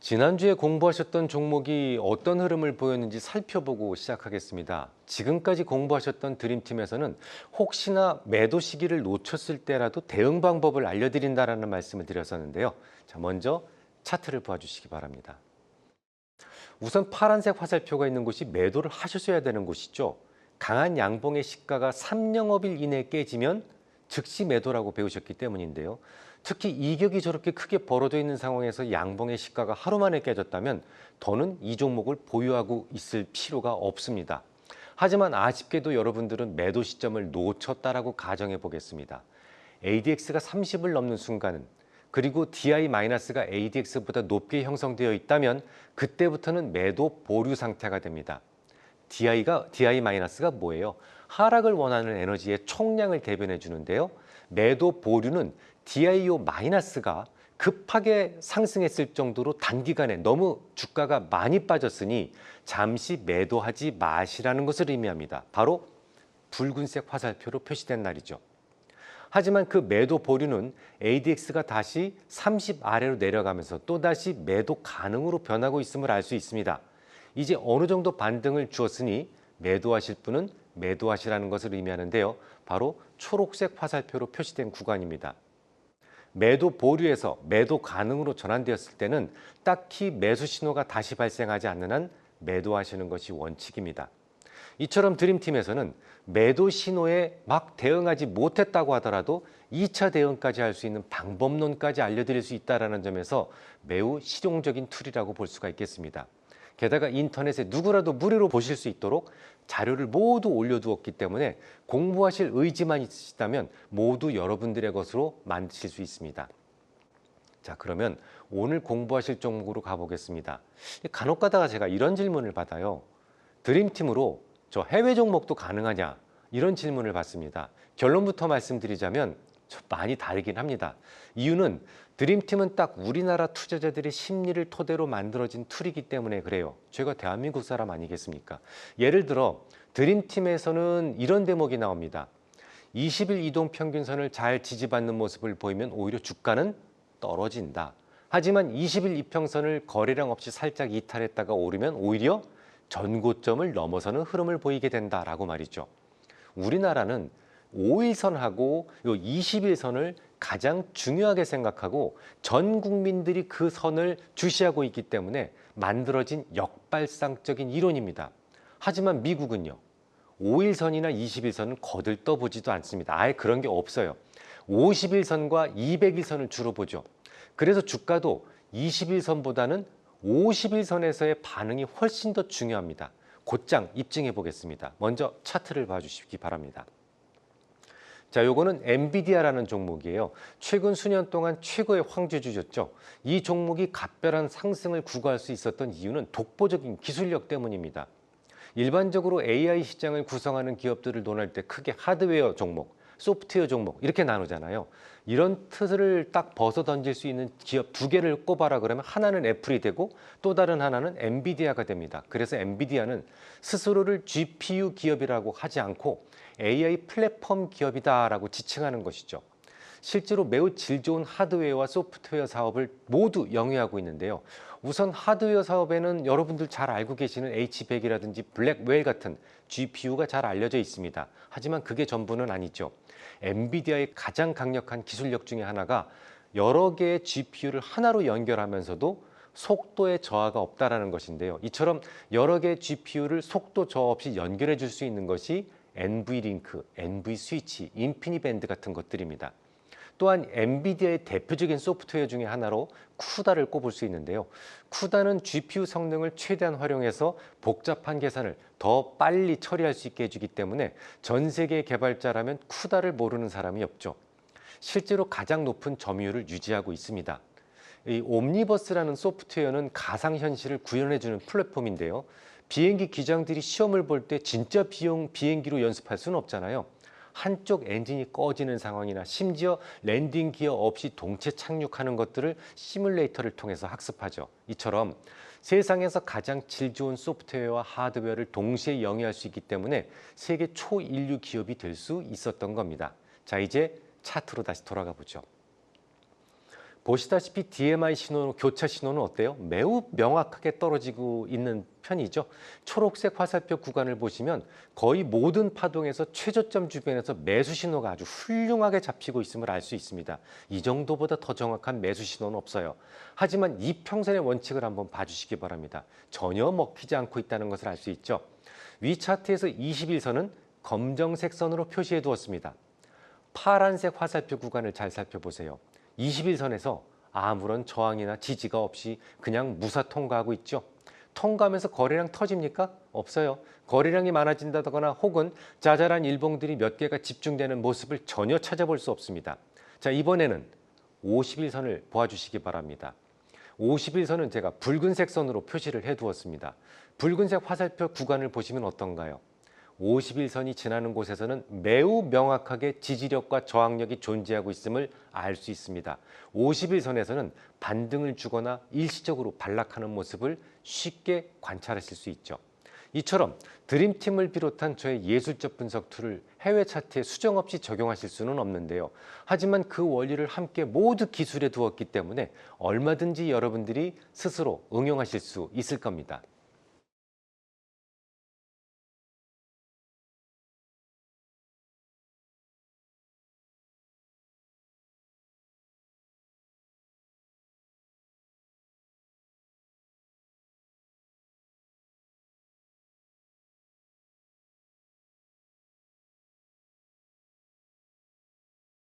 지난주에 공부하셨던 종목이 어떤 흐름을 보였는지 살펴보고 시작하겠습니다. 지금까지 공부하셨던 드림팀에서는 혹시나 매도 시기를 놓쳤을 때라도 대응 방법을 알려드린다라는 말씀을 드렸었는데요. 자, 먼저 차트를 봐주시기 바랍니다. 우선 파란색 화살표가 있는 곳이 매도를 하셔야 되는 곳이죠. 강한 양봉의 시가가 3영업일 이내에 깨지면 즉시 매도라고 배우셨기 때문인데요. 특히 이격이 저렇게 크게 벌어져 있는 상황에서 양봉의 시가가 하루 만에 깨졌다면 더는 이 종목을 보유하고 있을 필요가 없습니다. 하지만 아쉽게도 여러분들은 매도 시점을 놓쳤다라고 가정해 보겠습니다. ADX가 30을 넘는 순간은, 그리고 DI-가 ADX보다 높게 형성되어 있다면 그때부터는 매도 보류 상태가 됩니다. DI-가 뭐예요? 하락을 원하는 에너지의 총량을 대변해 주는데요. 매도 보류는 DIO-가 급하게 상승했을 정도로 단기간에 너무 주가가 많이 빠졌으니 잠시 매도하지 마시라는 것을 의미합니다. 바로 붉은색 화살표로 표시된 날이죠. 하지만 그 매도 보류는 ADX가 다시 30 아래로 내려가면서 또다시 매도 가능으로 변하고 있음을 알 수 있습니다. 이제 어느 정도 반등을 주었으니 매도하실 분은 매도하시라는 것을 의미하는데요. 바로 초록색 화살표로 표시된 구간입니다. 매도 보류에서 매도 가능으로 전환되었을 때는 딱히 매수 신호가 다시 발생하지 않는 한 매도하시는 것이 원칙입니다. 이처럼 드림팀에서는 매도 신호에 막 대응하지 못했다고 하더라도 2차 대응까지 할 수 있는 방법론까지 알려드릴 수 있다는 점에서 매우 실용적인 툴이라고 볼 수가 있겠습니다. 게다가 인터넷에 누구라도 무료로 보실 수 있도록 자료를 모두 올려두었기 때문에 공부하실 의지만 있으시다면 모두 여러분들의 것으로 만드실 수 있습니다. 자, 그러면 오늘 공부하실 종목으로 가보겠습니다. 간혹 가다가 제가 이런 질문을 받아요. 드림팀으로 저 해외 종목도 가능하냐? 이런 질문을 받습니다. 결론부터 말씀드리자면 많이 다르긴 합니다. 이유는 드림팀은 딱 우리나라 투자자들의 심리를 토대로 만들어진 툴이기 때문에 그래요. 제가 대한민국 사람 아니겠습니까? 예를 들어 드림팀에서는 이런 대목이 나옵니다. 20일 이동 평균선을 잘 지지받는 모습을 보이면 오히려 주가는 떨어진다. 하지만 20일 이평선을 거래량 없이 살짝 이탈했다가 오르면 오히려 전고점을 넘어서는 흐름을 보이게 된다라고 말이죠. 우리나라는 5일선하고 20일선을 가장 중요하게 생각하고 전 국민들이 그 선을 주시하고 있기 때문에 만들어진 역발상적인 이론입니다. 하지만 미국은요. 5일선이나 20일선은 거들떠보지도 않습니다. 아예 그런 게 없어요. 50일선과 200일선을 주로 보죠. 그래서 주가도 20일선보다는 50일선에서의 반응이 훨씬 더 중요합니다. 곧장 입증해 보겠습니다. 먼저 차트를 봐주시기 바랍니다. 자, 요거는 엔비디아라는 종목이에요. 최근 수년 동안 최고의 황제주였죠. 이 종목이 갑별한 상승을 구가할 수 있었던 이유는 독보적인 기술력 때문입니다. 일반적으로 AI 시장을 구성하는 기업들을 논할 때 크게 하드웨어 종목, 소프트웨어 종목 이렇게 나누잖아요. 이런 틀을 딱 벗어 던질 수 있는 기업 두 개를 꼽아라 그러면 하나는 애플이 되고 또 다른 하나는 엔비디아가 됩니다. 그래서 엔비디아는 스스로를 GPU 기업이라고 하지 않고 AI 플랫폼 기업이다라고 지칭하는 것이죠. 실제로 매우 질 좋은 하드웨어와 소프트웨어 사업을 모두 영위하고 있는데요. 우선 하드웨어 사업에는 여러분들 잘 알고 계시는 H100이라든지 블랙웰 같은 GPU가 잘 알려져 있습니다. 하지만 그게 전부는 아니죠. 엔비디아의 가장 강력한 기술력 중에 하나가 여러 개의 GPU를 하나로 연결하면서도 속도의 저하가 없다라는 것인데요. 이처럼 여러 개의 GPU를 속도 저하 없이 연결해 줄 수 있는 것이 NV링크, NV스위치, 인피니밴드 같은 것들입니다. 또한 엔비디아의 대표적인 소프트웨어 중에 하나로 쿠다를 꼽을 수 있는데요. 쿠다는 GPU 성능을 최대한 활용해서 복잡한 계산을 더 빨리 처리할 수 있게 해주기 때문에 전 세계 개발자라면 쿠다를 모르는 사람이 없죠. 실제로 가장 높은 점유율을 유지하고 있습니다. 이 옴니버스라는 소프트웨어는 가상현실을 구현해주는 플랫폼인데요. 비행기 기장들이 시험을 볼 때 진짜 비행기로 연습할 수는 없잖아요. 한쪽 엔진이 꺼지는 상황이나 심지어 랜딩 기어 없이 동체 착륙하는 것들을 시뮬레이터를 통해서 학습하죠. 이처럼 세상에서 가장 질 좋은 소프트웨어와 하드웨어를 동시에 영위할 수 있기 때문에 세계 초인류 기업이 될 수 있었던 겁니다. 자, 이제 차트로 다시 돌아가 보죠. 보시다시피 DMI 신호, 교차 신호는 어때요? 매우 명확하게 떨어지고 있는 편이죠. 초록색 화살표 구간을 보시면 거의 모든 파동에서 최저점 주변에서 매수 신호가 아주 훌륭하게 잡히고 있음을 알 수 있습니다. 이 정도보다 더 정확한 매수 신호는 없어요. 하지만 이평선의 원칙을 한번 봐주시기 바랍니다. 전혀 먹히지 않고 있다는 것을 알 수 있죠. 위 차트에서 21선은 검정색 선으로 표시해 두었습니다. 파란색 화살표 구간을 잘 살펴보세요. 21선에서 아무런 저항이나 지지가 없이 그냥 무사 통과하고 있죠. 통과하면서 거래량 터집니까? 없어요. 거래량이 많아진다거나 혹은 자잘한 일봉들이 몇 개가 집중되는 모습을 전혀 찾아볼 수 없습니다. 자, 이번에는 51선을 보아주시기 바랍니다. 51선은 제가 붉은색 선으로 표시를 해두었습니다. 붉은색 화살표 구간을 보시면 어떤가요? 51선이 지나는 곳에서는 매우 명확하게 지지력과 저항력이 존재하고 있음을 알 수 있습니다. 51선에서는 반등을 주거나 일시적으로 반락하는 모습을 쉽게 관찰하실 수 있죠. 이처럼 드림팀을 비롯한 저의 예술적 분석 툴을 해외 차트에 수정 없이 적용하실 수는 없는데요. 하지만 그 원리를 함께 모두 기술에 두었기 때문에 얼마든지 여러분들이 스스로 응용하실 수 있을 겁니다.